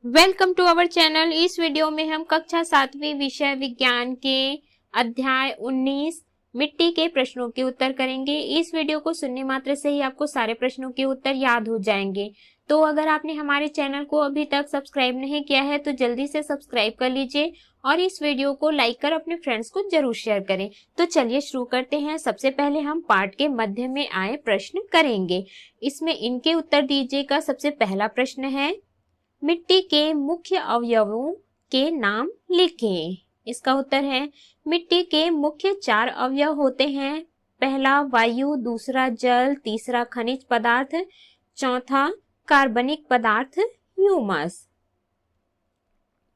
Welcome to our channel. इस video में हम कक्षा 7वीं विषय विज्ञान के अध्याय 19 मिट्टी के प्रश्नों के उत्तर करेंगे। इस वीडियो को सुनने मात्र से ही आपको सारे प्रश्नों के उत्तर याद हो जाएंगे। तो अगर आपने हमारे चैनल को अभी तक सब्सक्राइब नहीं किया है तो जल्दी से सब्सक्राइब कर लीजिए और इस वीडियो को लाइक कर अपने फ्रेंड्स को जरूर शेयर करें। तो चलिए शुरू करते हैं। सबसे पहले हम पाठ के मध्य में आए प्रश्न करेंगे। इसमें इनके उत्तर दीजिएगा। सबसे पहला प्रश्न है, मिट्टी के मुख्य अवयवों के नाम लिखें। इसका उत्तर है, मिट्टी के मुख्य 4 अवयव होते हैं। पहला वायु, दूसरा जल, तीसरा खनिज पदार्थ, चौथा कार्बनिक पदार्थ ह्यूमस।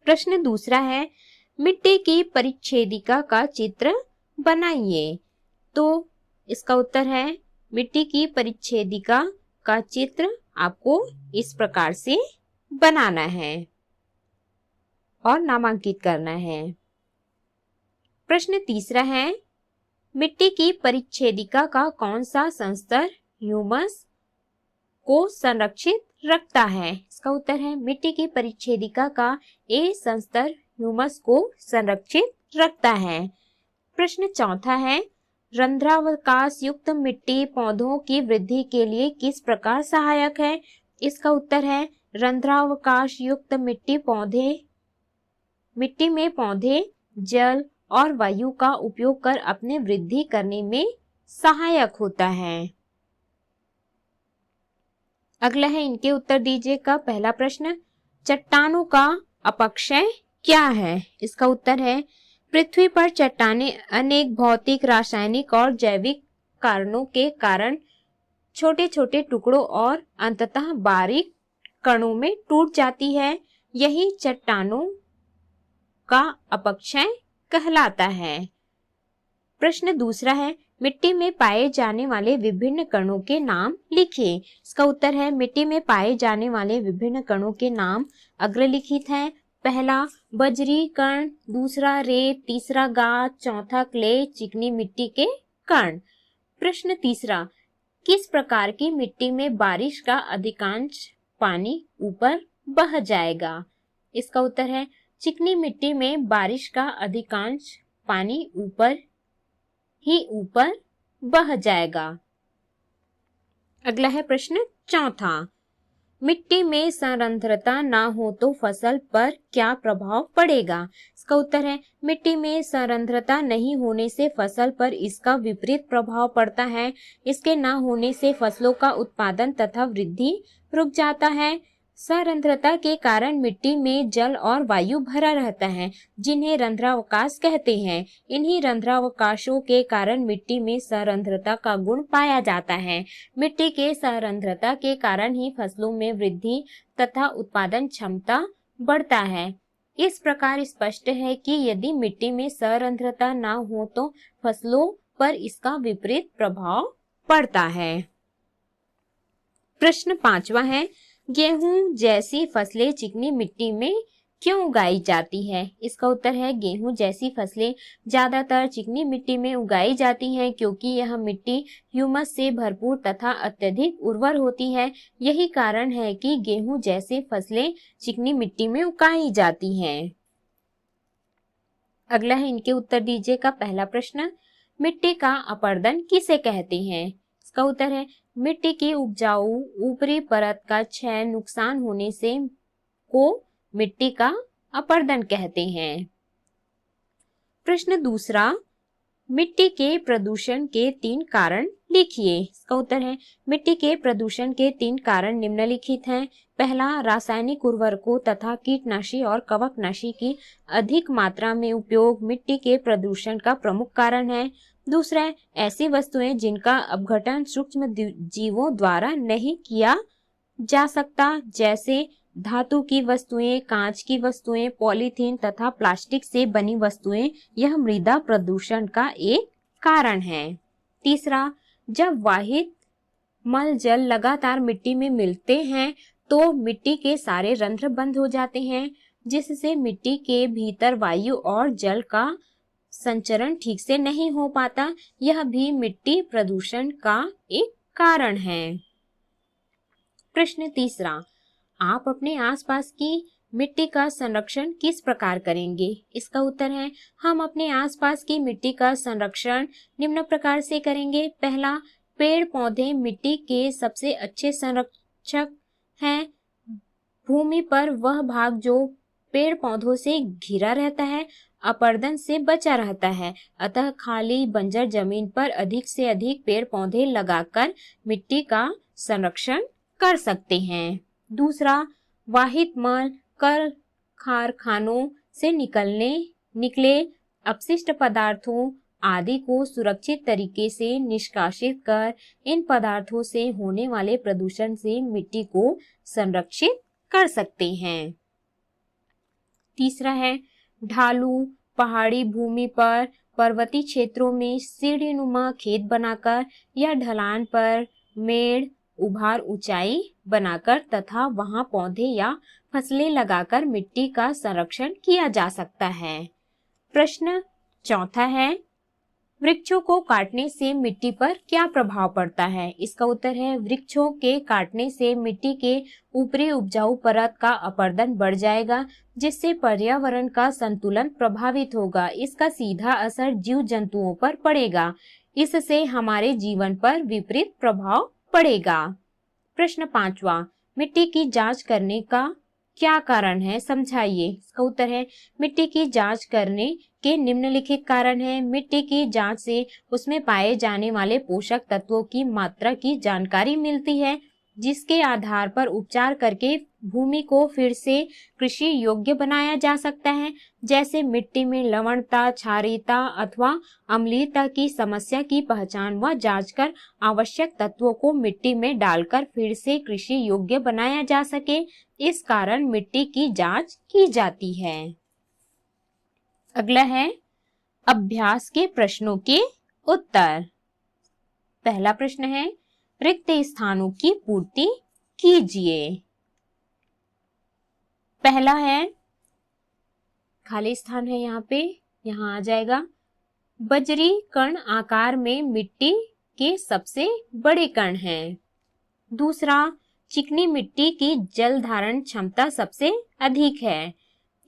प्रश्न दूसरा है, मिट्टी की परिच्छेदिका का चित्र बनाइए। तो इसका उत्तर है, मिट्टी की परिच्छेदिका का चित्र आपको इस प्रकार से बनाना है और नामांकित करना है। प्रश्न तीसरा है, मिट्टी की परिच्छेदिका का कौन सा संस्तर ह्यूमस को संरक्षित रखता है। इसका उत्तर है, मिट्टी की परिच्छेदिका का ए संस्तर ह्यूमस को संरक्षित रखता है। प्रश्न चौथा है, रंध्रावकाश युक्त मिट्टी पौधों की वृद्धि के लिए किस प्रकार सहायक है। इसका उत्तर है, रंध्रावकाश युक्त मिट्टी में पौधे जल और वायु का उपयोग कर अपने वृद्धि करने में सहायक होता है। अगला है, इनके उत्तर दीजिएगा। पहला प्रश्न, चट्टानों का अपक्षय क्या है। इसका उत्तर है, पृथ्वी पर चट्टानें अनेक भौतिक, रासायनिक और जैविक कारणों के कारण छोटे छोटे टुकड़ों और अंततः बारीक कणों में टूट जाती है। यही चट्टानों का अपक्षय कहलाता है। प्रश्न दूसरा है, मिट्टी में पाए जाने वाले विभिन्न कणों के नाम लिखिए। इसका उत्तर है, मिट्टी में पाए जाने वाले विभिन्न कणों के नाम अग्रलिखित हैं। पहला बजरी कण, दूसरा रेत, तीसरा गाद, चौथा क्ले चिकनी मिट्टी के कण। प्रश्न तीसरा, किस प्रकार की मिट्टी में बारिश का अधिकांश पानी ऊपर बह जाएगा। इसका उत्तर है, चिकनी मिट्टी में बारिश का अधिकांश पानी ऊपर बह जाएगा। अगला है प्रश्न चौथा, मिट्टी में संरंध्रता ना हो तो फसल पर क्या प्रभाव पड़ेगा। इसका उत्तर है, मिट्टी में संरंध्रता नहीं होने से फसल पर इसका विपरीत प्रभाव पड़ता है। इसके ना होने से फसलों का उत्पादन तथा वृद्धि रुक जाता है। संरंध्रता के कारण मिट्टी में जल और वायु भरा रहता है, जिन्हें रंध्रावकाश कहते हैं। इन्हीं रंध्रावकाशों के कारण मिट्टी में संरंध्रता का गुण पाया जाता है। मिट्टी के संरंध्रता के कारण ही फसलों में वृद्धि तथा उत्पादन क्षमता बढ़ता है। इस प्रकार स्पष्ट है कि यदि मिट्टी में संरंध्रता न हो तो फसलों पर इसका विपरीत प्रभाव पड़ता है। प्रश्न पांचवा है, गेहूं जैसी फसलें चिकनी मिट्टी में क्यों उगाई जाती है। इसका उत्तर है, गेहूं जैसी फसलें ज्यादातर चिकनी मिट्टी में उगाई जाती हैं क्योंकि यह मिट्टी ह्यूमस से भरपूर तथा अत्यधिक उर्वर होती है। यही कारण है कि गेहूं जैसी फसलें चिकनी मिट्टी में उगाई जाती हैं। अगला है, इनके उत्तर दीजिएगा। पहला प्रश्न, मिट्टी का अपरदन किसे कहते हैं। इसका उत्तर है, मिट्टी की उपजाऊ ऊपरी परत का क्षय नुकसान होने से को मिट्टी का अपरदन कहते हैं। प्रश्न दूसरा, मिट्टी के प्रदूषण के 3 कारण लिखिए। इसका उत्तर है, मिट्टी के प्रदूषण के 3 कारण निम्नलिखित हैं। पहला, रासायनिक उर्वरकों तथा कीटनाशी और कवकनाशी की अधिक मात्रा में उपयोग मिट्टी के प्रदूषण का प्रमुख कारण है। दूसरा, ऐसी वस्तुएं जिनका अपघटन सूक्ष्म जीवों द्वारा नहीं किया जा सकता, जैसे धातु की वस्तुएं, कांच की वस्तुएं, पॉलीथीन तथा प्लास्टिक से बनी वस्तुएं, यह मृदा प्रदूषण का एक कारण है। तीसरा, जब वाहित मल जल लगातार मिट्टी में मिलते हैं तो मिट्टी के सारे रंध्र बंद हो जाते हैं, जिससे मिट्टी के भीतर वायु और जल का संचरण ठीक से नहीं हो पाता। यह भी मिट्टी प्रदूषण का एक कारण है। प्रश्न तीसरा, आप अपने आसपास की मिट्टी का संरक्षण किस प्रकार करेंगे? इसका उत्तर है हम अपने आसपास की मिट्टी का संरक्षण निम्न प्रकार से करेंगे। पहला, पेड़ पौधे मिट्टी के सबसे अच्छे संरक्षक हैं। भूमि पर वह भाग जो पेड़ पौधों से घिरा रहता है अपरदन से बचा रहता है, अतः खाली बंजर जमीन पर अधिक से अधिक पेड़ पौधे लगाकर मिट्टी का संरक्षण कर सकते हैं। दूसरा, वाहित मल, कल कारखानों से निकले अपशिष्ट पदार्थों आदि को सुरक्षित तरीके से निष्कासित कर इन पदार्थों से होने वाले प्रदूषण से मिट्टी को संरक्षित कर सकते हैं। तीसरा है, ढालू पहाड़ी भूमि पर पर्वतीय क्षेत्रों में सीढ़ीनुमा खेत बनाकर या ढलान पर मेड़ उभार ऊंचाई बनाकर तथा वहां पौधे या फसलें लगाकर मिट्टी का संरक्षण किया जा सकता है। प्रश्न चौथा है, वृक्षों को काटने से मिट्टी पर क्या प्रभाव पड़ता है? इसका उत्तर है वृक्षों के काटने से मिट्टी के ऊपरी उपजाऊ परत का अपरदन बढ़ जाएगा, जिससे पर्यावरण का संतुलन प्रभावित होगा। इसका सीधा असर जीव जंतुओं पर पड़ेगा। इससे हमारे जीवन पर विपरीत प्रभाव पड़ेगा। प्रश्न पांचवा, मिट्टी की जांच करने का क्या कारण है, समझाइए। इसका उत्तर है मिट्टी की जांच करने के निम्नलिखित कारण है। मिट्टी की जांच से उसमें पाए जाने वाले पोषक तत्वों की मात्रा की जानकारी मिलती है, जिसके आधार पर उपचार करके भूमि को फिर से कृषि योग्य बनाया जा सकता है। जैसे मिट्टी में लवणता, क्षारीयता अथवा अम्लीयता की समस्या की पहचान व जांच कर आवश्यक तत्वों को मिट्टी में डालकर फिर से कृषि योग्य बनाया जा सके, इस कारण मिट्टी की जांच की जाती है। अगला है अभ्यास के प्रश्नों के उत्तर। पहला प्रश्न है, रिक्त स्थानों की पूर्ति कीजिए। पहला है, खाली स्थान है यहाँ आ जाएगा। बजरी कण आकार में मिट्टी के सबसे बड़े कण हैं। दूसरा, चिकनी मिट्टी की जल धारण क्षमता सबसे अधिक है।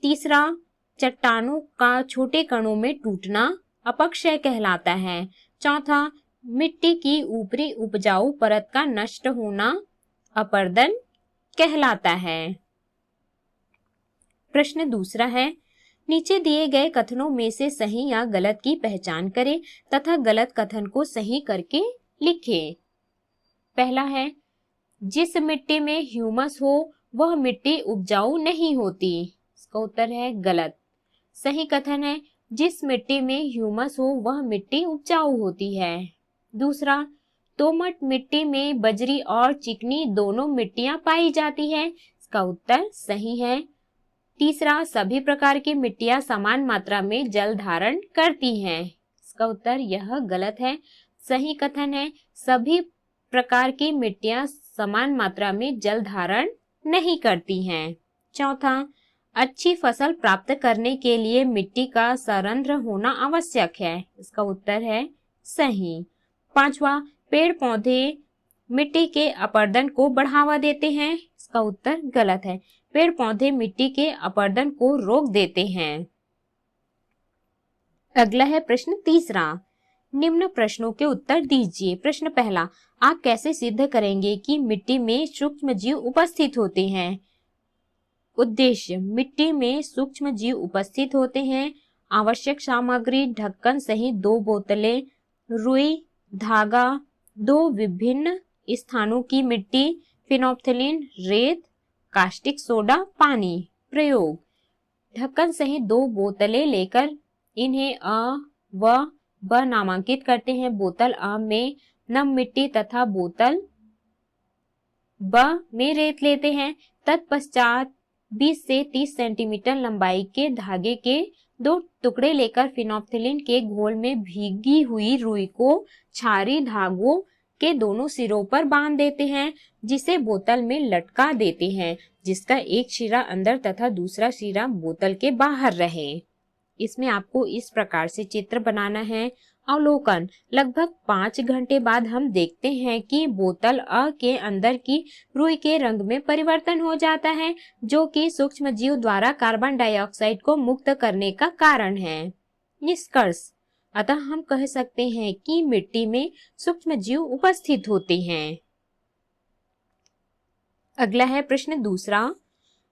तीसरा, चट्टानों का छोटे कणों में टूटना अपक्षय कहलाता है। चौथा, मिट्टी की ऊपरी उपजाऊ परत का नष्ट होना अपरदन कहलाता है। प्रश्न दूसरा है, नीचे दिए गए कथनों में से सही या गलत की पहचान करें तथा गलत कथन को सही करके लिखें। पहला है, जिस मिट्टी में ह्यूमस हो वह मिट्टी उपजाऊ नहीं होती। इसका उत्तर है गलत। सही कथन है, जिस मिट्टी में ह्यूमस हो वह मिट्टी उपजाऊ होती है। दूसरा, दोमट मिट्टी में बजरी और चिकनी दोनों मिट्टियां पाई जाती है। इसका उत्तर सही है। तीसरा, सभी प्रकार की मिट्टियां समान मात्रा में जल धारण करती हैं। इसका उत्तर यह गलत है। सही कथन है, सभी प्रकार की मिट्टियां समान मात्रा में जल धारण नहीं करती हैं। चौथा, अच्छी फसल प्राप्त करने के लिए मिट्टी का सरंध्र होना आवश्यक है। इसका उत्तर है सही। पांचवा, पेड़ पौधे मिट्टी के अपरदन को बढ़ावा देते हैं। इसका उत्तर गलत है। पेड़ पौधे मिट्टी के अपरदन को रोक देते हैं। अगला है प्रश्न तीसरा, निम्न प्रश्नों के उत्तर दीजिए। प्रश्न पहला, आप कैसे सिद्ध करेंगे कि मिट्टी में सूक्ष्म जीव उपस्थित होते हैं? उद्देश्य, मिट्टी में सूक्ष्म जीव उपस्थित होते हैं। आवश्यक सामग्री, ढक्कन सहित 2 बोतलें, रुई, धागा, 2 विभिन्न स्थानों की मिट्टी, फिनोप्थलीन, रेत, कास्टिक सोडा, पानी। प्रयोग, ढक्कन सहित 2 बोतलें लेकर इन्हें अ व ब नामांकित करते हैं। बोतल अ में नम मिट्टी तथा बोतल ब में रेत लेते हैं। तत्पश्चात 20 से 30 सेंटीमीटर लंबाई के धागे के 2 टुकड़े लेकर फिनोप्थलीन के घोल में भीगी हुई रुई को क्षारी धागों के दोनों सिरों पर बांध देते हैं, जिसे बोतल में लटका देते हैं, जिसका एक सिरा अंदर तथा दूसरा सिरा बोतल के बाहर रहे। इसमें आपको इस प्रकार से चित्र बनाना है अवलोकन। लगभग 5 घंटे बाद हम देखते हैं कि बोतल अ के अंदर की रुई के रंग में परिवर्तन हो जाता है, जो कि सूक्ष्म जीव द्वारा कार्बन डाइऑक्साइड को मुक्त करने का कारण है। निष्कर्ष। अतः हम कह सकते हैं कि मिट्टी में सूक्ष्म जीव उपस्थित होते हैं। अगला है प्रश्न दूसरा,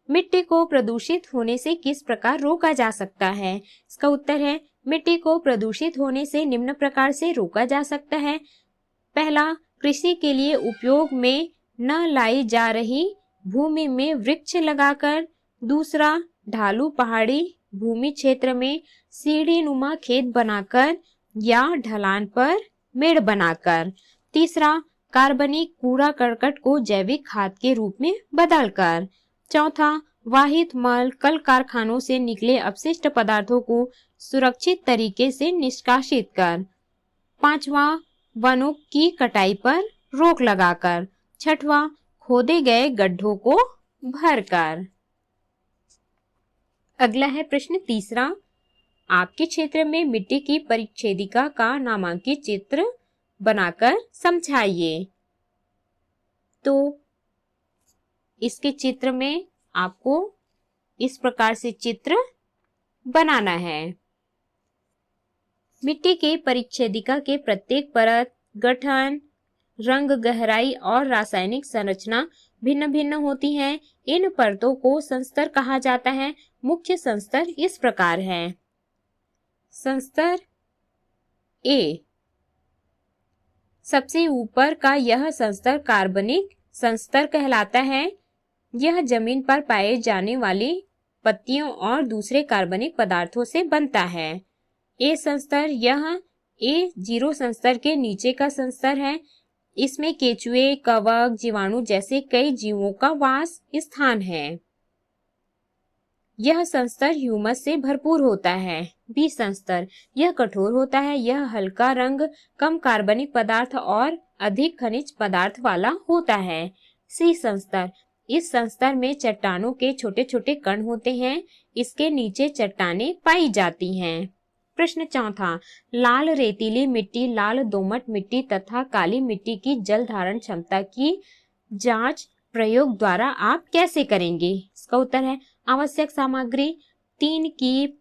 मिट्टी को प्रदूषित होने से किस प्रकार रोका जा सकता है? इसका उत्तर है, मिट्टी को प्रदूषित होने से निम्न प्रकार से रोका जा सकता है। पहला, कृषि के लिए उपयोग में न लाई जा रही भूमि में वृक्ष लगाकर। दूसरा, ढालू पहाड़ी भूमि क्षेत्र में सीढ़ीनुमा खेत बनाकर या ढलान पर मेड़ बनाकर। तीसरा, कार्बनिक कूड़ा करकट को जैविक खाद के रूप में बदलकर। चौथा, वाहित मल कल कारखानों से निकले अपशिष्ट पदार्थों को सुरक्षित तरीके से निष्कासित कर। पांचवा, वनों की कटाई पर रोक लगाकर। छठवां, खोदे गए गड्ढों को भरकर। अगला है प्रश्न तीसरा, आपके क्षेत्र में मिट्टी की परिच्छेदिका का नामांकित चित्र बनाकर समझाइए। तो इसके चित्र में आपको इस प्रकार से चित्र बनाना है। मिट्टी के परिच्छेदिका के प्रत्येक परत, गठन, रंग, गहराई और रासायनिक संरचना भिन्न भिन्न होती है। इन परतों को संस्तर कहा जाता है। मुख्य संस्तर इस प्रकार है। संस्तर ए, सबसे ऊपर का यह संस्तर कार्बनिक संस्तर कहलाता है। यह जमीन पर पाए जाने वाली पत्तियों और दूसरे कार्बनिक पदार्थों से बनता है। ए संस्तर, यह A0 संस्तर के नीचे का संस्तर है। इसमें केचुए, कवक, जीवाणु जैसे कई जीवों का वास स्थान है। यह संस्तर ह्यूमस से भरपूर होता है। बी संस्तर, यह कठोर होता है। यह हल्का रंग, कम कार्बनिक पदार्थ और अधिक खनिज पदार्थ वाला होता है। सी संस्तर, इस संस्तर में चट्टानों के छोटे छोटे कण होते हैं। इसके नीचे चट्टानें पाई जाती हैं। प्रश्न चौथा, लाल रेतीली मिट्टी, लाल दोमट मिट्टी तथा काली मिट्टी की जल धारण क्षमता की जांच प्रयोग द्वारा आप कैसे करेंगे? इसका उत्तर है, आवश्यक सामग्री 3 कीप,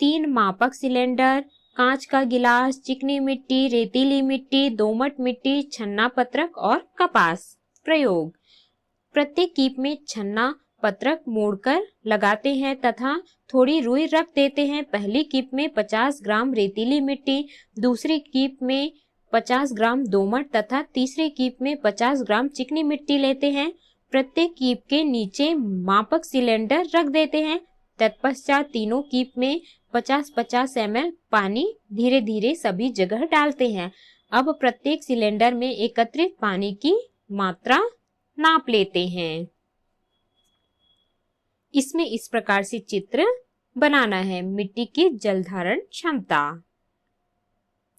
3 मापक सिलेंडर, कांच का गिलास, चिकनी मिट्टी, रेतीली मिट्टी, दोमट मिट्टी, छन्ना पत्रक और कपास। प्रयोग, प्रत्येक कीप में छन्ना पत्रक मोड़कर लगाते हैं तथा थोड़ी रुई रख देते हैं। पहली कीप में 50 ग्राम रेतीली मिट्टी, दूसरी कीप में 50 ग्राम दोमट तथा तीसरी कीप में 50 ग्राम चिकनी मिट्टी लेते हैं। प्रत्येक कीप के नीचे मापक सिलेंडर रख देते हैं। तत्पश्चात तीनों कीप में 50-50 ml पानी धीरे धीरे सभी जगह डालते हैं। अब प्रत्येक सिलेंडर में एकत्रित पानी की मात्रा नाप लेते हैं। इसमें इस प्रकार से चित्र बनाना है। मिट्टी की जल धारण क्षमता।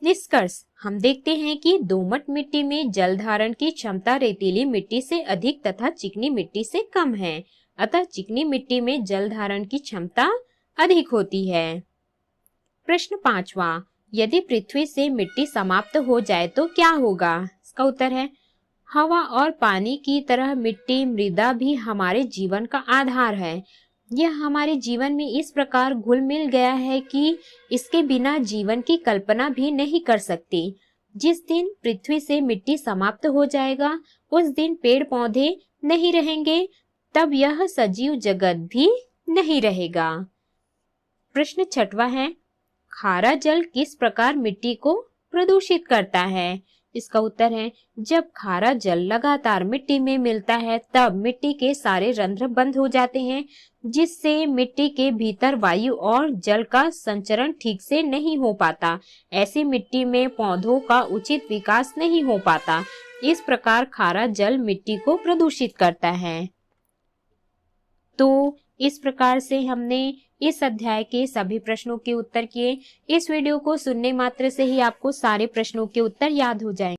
निष्कर्ष, हम देखते हैं कि दोमट मिट्टी में जल धारण की क्षमता रेतीली मिट्टी से अधिक तथा चिकनी मिट्टी से कम है। अतः चिकनी मिट्टी में जल धारण की क्षमता अधिक होती है। प्रश्न पांचवा, यदि पृथ्वी से मिट्टी समाप्त हो जाए तो क्या होगा? इसका उत्तर है, हवा और पानी की तरह मिट्टी, मृदा भी हमारे जीवन का आधार है। यह हमारे जीवन में इस प्रकार घुल मिल गया है कि इसके बिना जीवन की कल्पना भी नहीं कर सकते। जिस दिन पृथ्वी से मिट्टी समाप्त हो जाएगा, उस दिन पेड़ पौधे नहीं रहेंगे, तब यह सजीव जगत भी नहीं रहेगा। प्रश्न छठवां है, खारा जल किस प्रकार मिट्टी को प्रदूषित करता है? इसका उत्तर है, जब खारा जल लगातार मिट्टी में मिलता है तब मिट्टी के सारे रंध्र बंद हो जाते हैं, जिससे मिट्टी के भीतर वायु और जल का संचरण ठीक से नहीं हो पाता। ऐसी मिट्टी में पौधों का उचित विकास नहीं हो पाता। इस प्रकार खारा जल मिट्टी को प्रदूषित करता है। तो इस प्रकार से हमने इस अध्याय के सभी प्रश्नों के उत्तर किए। इस वीडियो को सुनने मात्र से ही आपको सारे प्रश्नों के उत्तर याद हो जाएंगे।